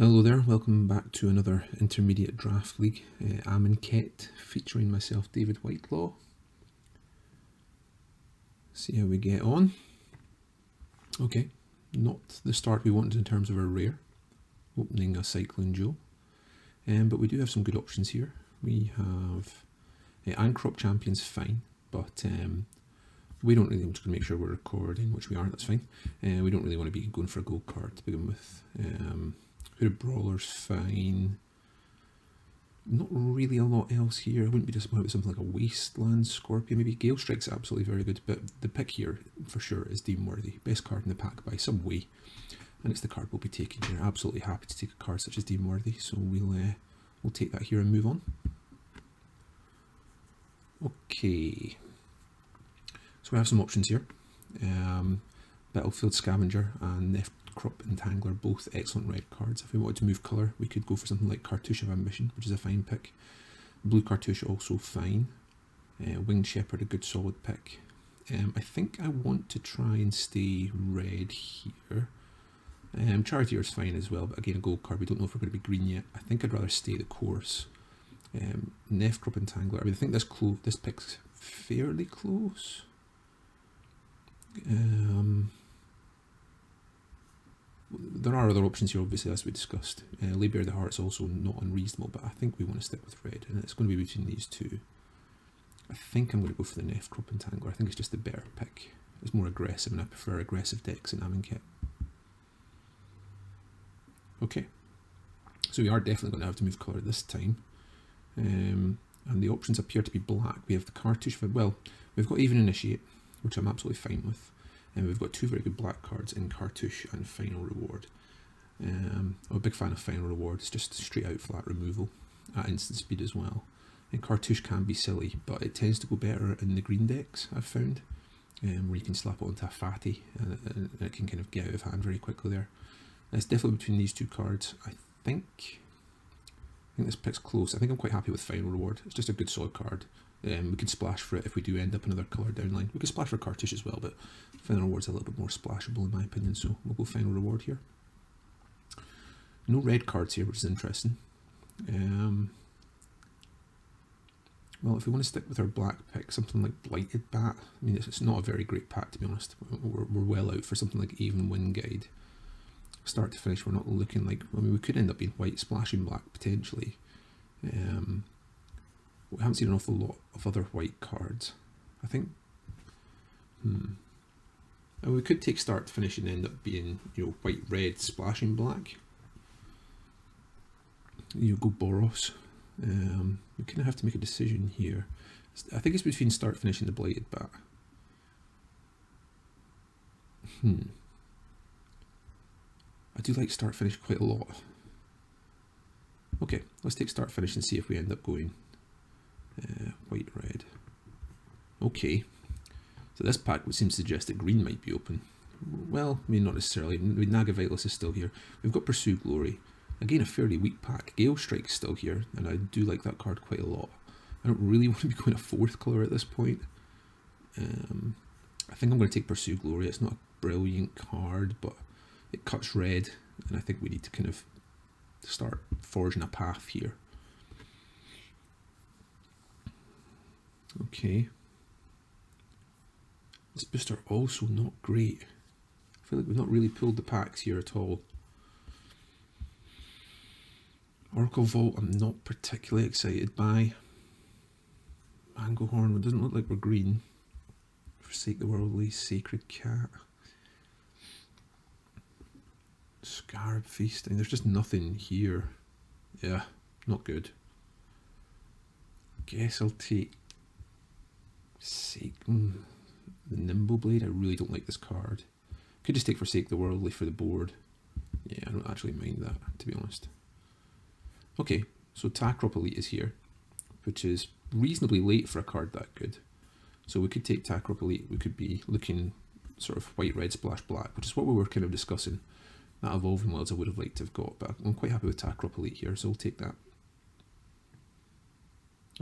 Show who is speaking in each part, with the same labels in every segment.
Speaker 1: Hello there, welcome back to another intermediate draft league, Amonkhet, featuring myself, David Whitelaw. See how we get on. Okay, not the start we wanted in terms of our rare, opening a Cyclone Joe, but we do have some good options here. We have Ancrop Champion's fine, but we don't really, I'm just going to make sure we're recording, which we aren't, that's fine. We don't really want to be going for a gold card to begin with. Hooded Brawler's fine. Not really a lot else here. I wouldn't be disappointed with something like a Wasteland Scorpion. Maybe Gale Strike's absolutely very good, but the pick here for sure is Dean Worthy. Best card in the pack by some way, and it's the card we'll be taking here. Absolutely happy to take a card such as Dean Worthy, so we'll take that here and move on. Okay, so we have some options here. Battlefield Scavenger and Crop Entangler, both excellent red cards. If we wanted to move colour, we could go for something like Cartouche of Ambition, which is a fine pick. Blue Cartouche also fine. Winged Shepherd, a good solid pick. I think I want to try and stay red here. Charioteer is fine as well, but again a gold card. We don't know if we're going to be green yet. I think I'd rather stay the course. Crop Entangler, I mean I think this pick's fairly close. There are other options here, obviously, as we discussed. Labour of the Heart is also not unreasonable, but I think we want to stick with red, and it's going to be between these two. I think I'm going to go for the Crop Entangler. I think it's just the better pick. It's more aggressive, and I prefer aggressive decks in Amonkhet. Okay, so we are definitely going to have to move colour this time. And the options appear to be black. We have the Cartouche, well, we've got Even Initiate, which I'm absolutely fine with. And we've got two very good black cards in Cartouche and Final Reward. I'm a big fan of Final Reward. It's just straight out flat removal at instant speed as well. And Cartouche can be silly, but it tends to go better in the green decks, I've found, where you can slap it onto a fatty and it can kind of get out of hand very quickly there. And it's definitely between these two cards. I think this pick's close. I think I'm quite happy with Final Reward. It's just a good solid card. We can splash for it if we do end up another colour down line. We can splash for Cartouche as well, but Final Reward's a little bit more splashable in my opinion, so we'll go Final Reward here. No red cards here, which is interesting. Well, if we want to stick with our black pick, something like Blighted Bat, I mean, it's not a very great pack, to be honest. We're well out for something like Even Wind Guide. Start to finish, we're not looking like, I mean, we could end up being white, splashing black, potentially. We haven't seen an awful lot of other white cards. I think, and we could take start to finish and end up being, white, red, splashing black. Go Boros. We kind of have to make a decision here. I think it's between start, finish and the Blighted Bat. I do like start, finish quite a lot. Okay, let's take start, finish and see if we end up going white, red. Okay, so this pack would seem to suggest that green might be open. Well, I mean, not necessarily. Naga Vitalist is still here. We've got Pursue Glory. Again, a fairly weak pack. Gale Strike's still here, and I do like that card quite a lot. I don't really want to be going a fourth colour at this point. I think I'm going to take Pursue Glory. It's not a brilliant card, but it cuts red, and I think we need to kind of start forging a path here. Okay. This booster also not great. I feel like we've not really pulled the packs here at all. Oracle Vault I'm not particularly excited by. Mango Horn, it doesn't look like we're green. Forsake the Worldly, Sacred Cat. Scarab Feasting, there's just nothing here. Yeah, not good. Guess I'll take the Nimble Blade. I really don't like this card. Could just take Forsake the Worldly for the board. Yeah, I don't actually mind that, to be honest. Okay, so Takrop Elite is here, which is reasonably late for a card that good. So we could take Takrop Elite. We could be looking sort of white, red, splash, black, which is what we were kind of discussing. That Evolving Wilds I would have liked to have got, but I'm quite happy with Takrop Elite here, so we'll take that.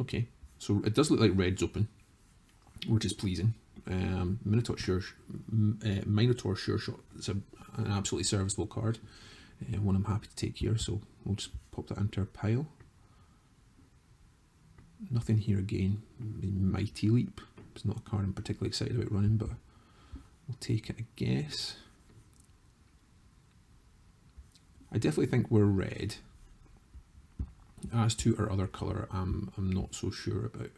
Speaker 1: Okay, so it does look like red's open, which is pleasing. Minotaur Sure Shot is an absolutely serviceable card. one I'm happy to take here, so we'll just pop that into our pile. Nothing here again. Mighty Leap. It's not a card I'm particularly excited about running, but we'll take it, I guess. I definitely think we're red. As to our other colour, I'm not so sure about.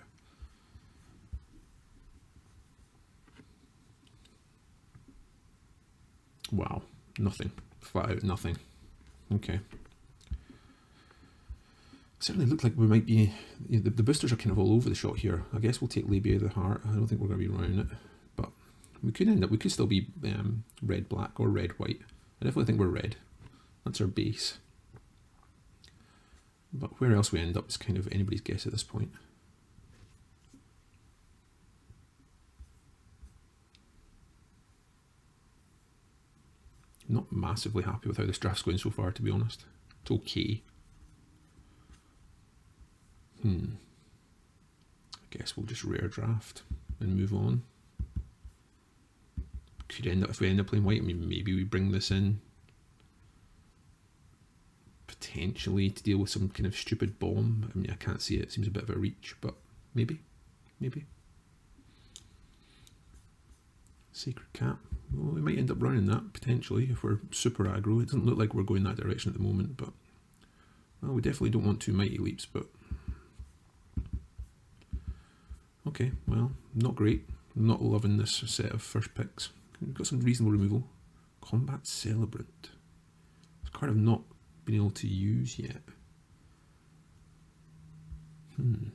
Speaker 1: Wow, nothing. Flat out nothing. Okay. Certainly look like we might be. The boosters are kind of all over the shot here. I guess we'll take Labia of the Heart. I don't think we're going to be running it, but we could end up. We could still be red black or red white. I definitely think we're red. That's our base. But where else we end up is kind of anybody's guess at this point. Not massively happy with how this draft's going so far, to be honest. It's okay. I guess we'll just rare draft and move on. Could end up, if we end up playing white, I mean, maybe we bring this in potentially to deal with some kind of stupid bomb. I mean, I can't see it. It seems a bit of a reach, but maybe. Sacred Cap. Well, we might end up running that potentially if we're super aggro. It doesn't look like we're going that direction at the moment, but well, we definitely don't want 2 Mighty Leaps, but okay, well, not great. I'm not loving this set of first picks. We've got some reasonable removal. Combat Celebrant. It's a card I've not been able to use yet. We've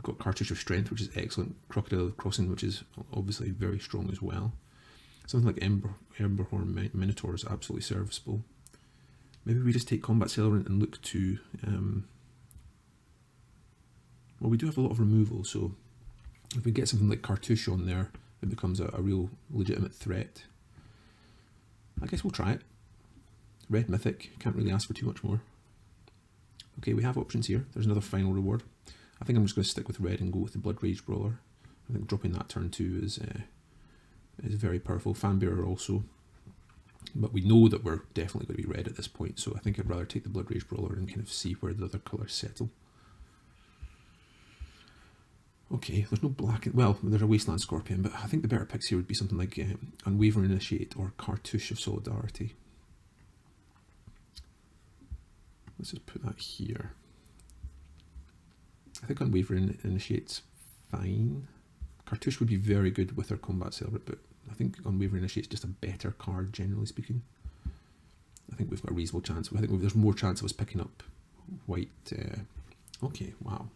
Speaker 1: got Cartouche of Strength, which is excellent. Crocodile Crossing, which is obviously very strong as well. Something like Emberhorn Minotaur is absolutely serviceable. Maybe we just take Combat Celebrant and look to... well, we do have a lot of removal, so if we get something like Cartouche on there, it becomes a real legitimate threat. I guess we'll try it. Red Mythic, can't really ask for too much more. Okay, we have options here. There's another final reward. I think I'm just going to stick with red and go with the Blood Rage Brawler. I think dropping that turn 2 is very powerful. Fanbearer also. But we know that we're definitely going to be red at this point, so I think I'd rather take the Blood Rage Brawler and kind of see where the other colours settle. Okay, there's no black. Well, there's a Wasteland Scorpion, but I think the better picks here would be something like Unwavering Initiate or Cartouche of Solidarity. Let's just put that here. I think Unwavering Initiate's fine. Cartouche would be very good with our Combat Celebrant, but I think Unwavering Initiate's just a better card, generally speaking. I think we've got a reasonable chance. I think there's more chance of us picking up white. Okay, wow.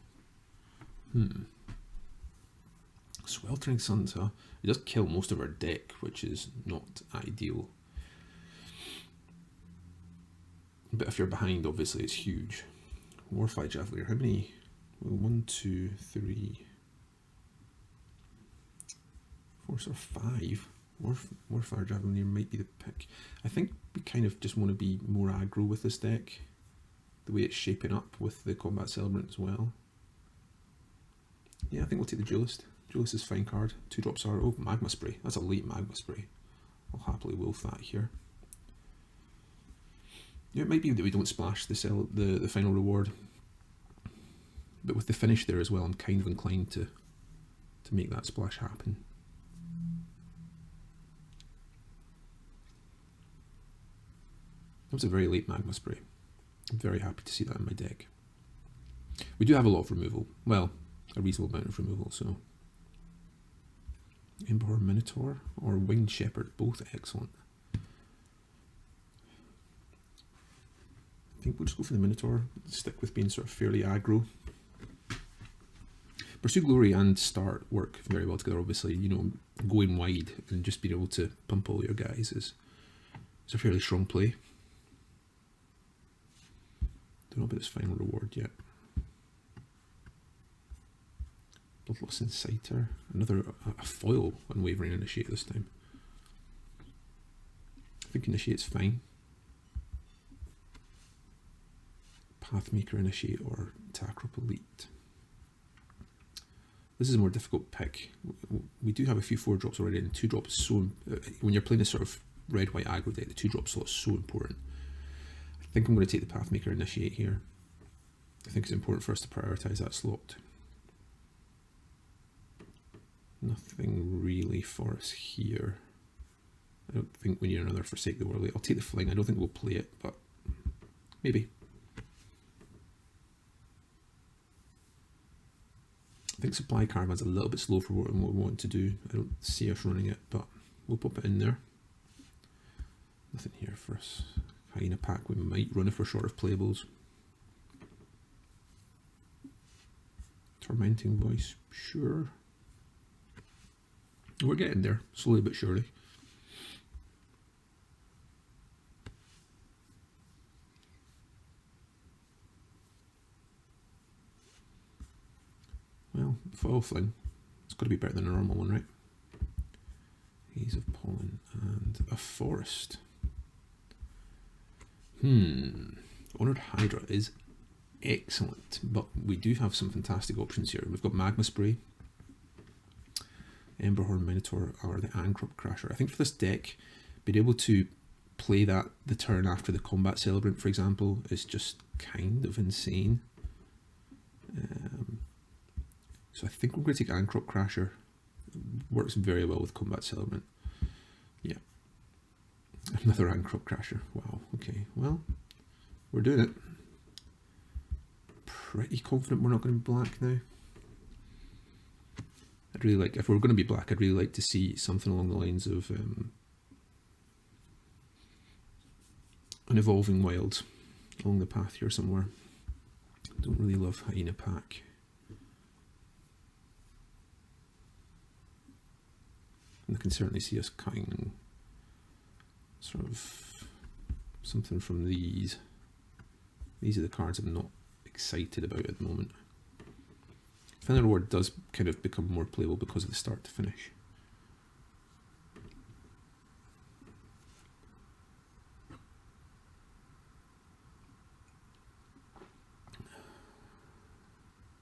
Speaker 1: Sweltering Suns, huh? It does kill most of our deck, which is not ideal. But if you're behind, obviously it's huge. Warfly Javelier, how many? Well, 1, 2, 3, 4, so 5. Warfly Javelier might be the pick. I think we kind of just want to be more aggro with this deck, the way it's shaping up with the Combat Celebrant as well. Yeah, I think we'll take the Duelist. Duelist is a fine card. 2 drops are... Oh, Magma Spray. That's a late Magma Spray. I'll happily wolf that here. Yeah, it might be that we don't splash the final reward. But with the finish there as well, I'm kind of inclined to make that splash happen. That was a very late Magma Spray. I'm very happy to see that in my deck. We do have a lot of removal. Well, a reasonable amount of removal, so... Emberhorn Minotaur or Winged Shepherd, both excellent. I think we'll just go for the Minotaur, stick with being sort of fairly aggro. Pursue Glory and Start work very well together, obviously. You know, going wide and just being able to pump all your guys is a fairly strong play. Don't know about this final reward yet. Bloodlust Inciter, another a foil Unwavering Initiate this time. I think Initiate's fine. Pathmaker Initiate or Takrop Elite. This is a more difficult pick. We do have a few 4-drops already, and 2-drop is so, when you're playing this sort of red-white aggro deck, the 2-drop slot is so important. I think I'm going to take the Pathmaker Initiate here. I think it's important for us to prioritise that slot. Nothing really for us here. I don't think we need another Forsake the Worldly. I'll take the Fling. I don't think we'll play it, but maybe. I think Supply Caravan's a little bit slow for what we want to do. I don't see us running it, but we'll pop it in there. Nothing here for us. Hyena Pack we might run if we're short of playables. Tormenting Voice, sure. We're getting there, slowly but surely. Well, Foil Fling. It's got to be better than a normal one, right? Haze of Pollen and a Forest. Honoured Hydra is excellent, but we do have some fantastic options here. We've got Magma Spray, Emberhorn Minotaur, or the Ancrop Crasher. I think for this deck, being able to play that the turn after the Combat Celebrant, for example, is just kind of insane. So I think we're going to take Ancrop Crasher. Works very well with Combat Celebrant. Yeah. Another Ancrop Crasher. Wow, okay. Well, we're doing it. Pretty confident we're not going to be black now. I'd really like, if we're going to be black, I'd really like to see something along the lines of an Evolving Wild along the path here somewhere. Don't really love Hyena Pack. And I can certainly see us cutting sort of something from these. These are the cards I'm not excited about at the moment. Final Reward does kind of become more playable because of the start to finish.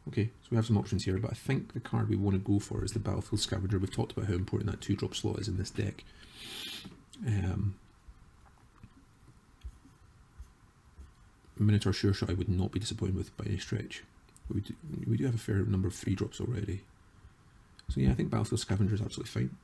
Speaker 1: Okay, so we have some options here, but I think the card we want to go for is the Battlefield Scavenger. We've talked about how important that 2-drop slot is in this deck. Minotaur Sure Shot I would not be disappointed with by any stretch. We do have a fair number of 3-drops already. So yeah, I think Battlefield Scavenger is absolutely fine.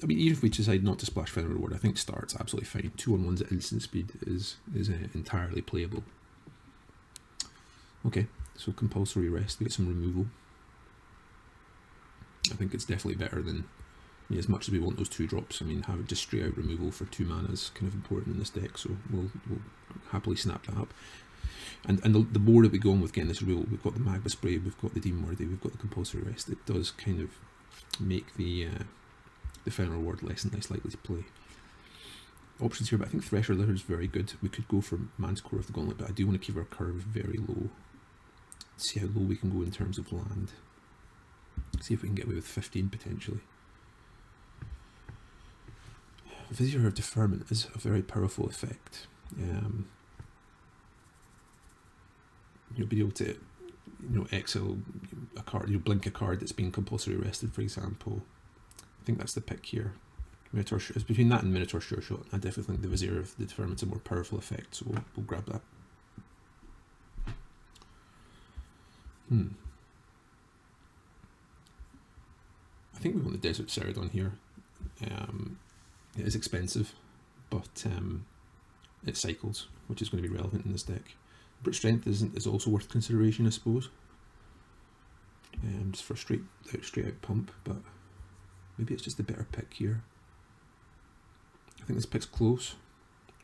Speaker 1: I mean, even if we decide not to splash Final Reward, I think Start's absolutely fine. 2-on-1's at instant speed is entirely playable. Okay, so Compulsory Rest, we get some removal. I think it's definitely better than, as much as we want those 2-drops, I mean, have just straight out removal for 2 mana is kind of important in this deck, so we'll happily snap that up. And the more that we go on with getting this removal, we've got the Magma Spray, we've got the Demon Worthy, we've got the Compulsory Rest, it does kind of make the Final Reward less and less likely to play. Options here, but I think Thresher Litter is very good. We could go for Man's Core of the Gauntlet, but I do want to keep our curve very low. See how low we can go in terms of land. See if we can get away with 15 potentially. Vizier of Deferment is a very powerful effect. You'll be able to, exile a card, blink a card that's been compulsory rested, for example. I think that's the pick here. Minotaur, it's between that and Minotaur Sure Shot. I definitely think the Vizier of the Deferment's a more powerful effect, so we'll grab that. I think we want the Desert Ceradon here. It is expensive, but it cycles, which is going to be relevant in this deck. Brute Strength is also worth consideration, I suppose. Just for straight out pump, but maybe it's just the better pick here. I think this pick's close.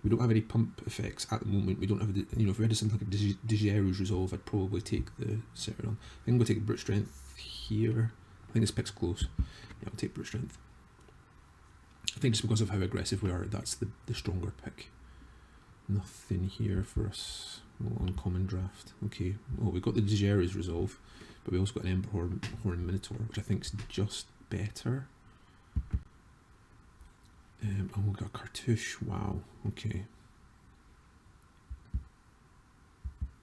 Speaker 1: We don't have any pump effects at the moment. We don't have, if we had something like a Digeru's Resolve, I'd probably take the Ceradon. I think I'm going to take the Brute Strength here. I think this pick's close. Yeah, I'll take Brute Strength. I think just because of how aggressive we are, that's the stronger pick. Nothing here for us. Uncommon draft. Okay, well, we've got the Digeru's Resolve, but we also got an Emberhorn Minotaur, which I think is just better. Oh, we got cartouche. Wow. Okay.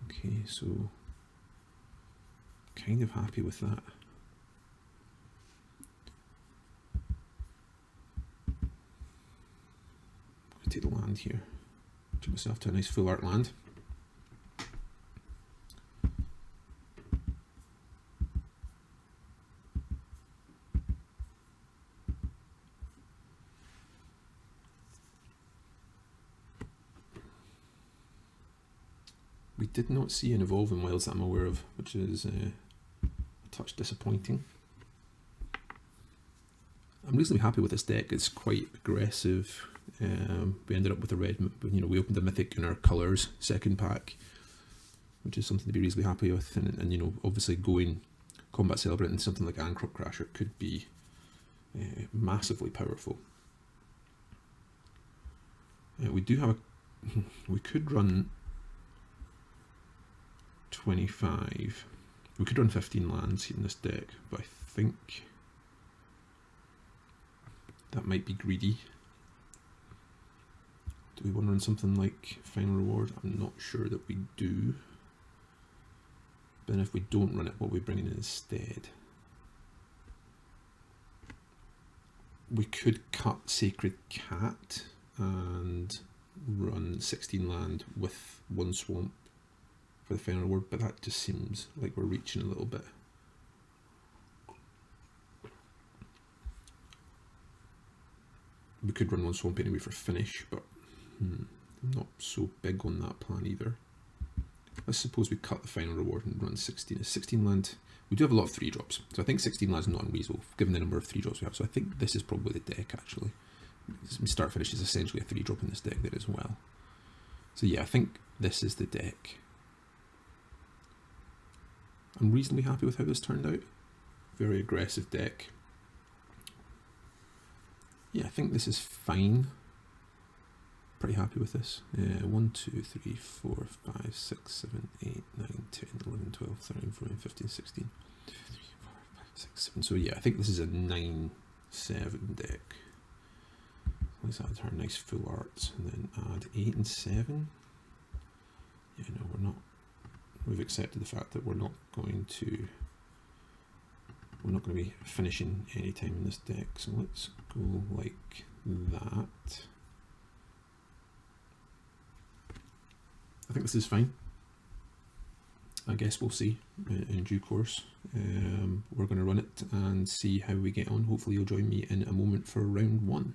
Speaker 1: Okay, so kind of happy with that. I'll take the land here. Get myself to a nice full art land. We did not see an evolve in Wilds that I'm aware of, which is a touch disappointing. I'm reasonably happy with this deck. It's quite aggressive. We ended up with a red, we opened a mythic in our colours second pack, which is something to be reasonably happy with. And obviously going Combat Celebrant and something like Ancrop Crasher could be massively powerful. We do have we could run 25. We could run 15 lands in this deck, but I think that might be greedy. Do we want to run something like Final Reward? I'm not sure that we do. But then if we don't run it, what are we bringing in instead? We could cut Sacred Cat and run 16 land with 1 swamp for the Final Reward, but that just seems like we're reaching a little bit. We could run 1 swamp anyway for finish, but I'm not so big on that plan either. Let's suppose we cut the Final Reward and run 16. 16 land. We do have a lot of 3-drops, so I think 16 land is not unreasonable given the number of 3-drops we have. So I think this is probably the deck actually. Start finish is essentially a 3-drop in this deck there as well. So yeah, I think this is the deck. I'm reasonably happy with how this turned out. Very aggressive deck. Yeah, I think this is fine. Pretty happy with this. 1, 2, 3, 4, 5, 6, 7, 8, 9, 10, 11, 12, 13, 14, 15, 16. 2, 3, 4, 5, 6, 7. So yeah, I think this is a 9-7 deck. Let's add her nice full arts and then add 8 and 7. Yeah, no, we're not. We've accepted the fact that we're not going to be finishing any time in this deck. So let's go like that. I think this is fine. I guess we'll see in due course. We're going to run it and see how we get on. Hopefully you'll join me in a moment for round 1.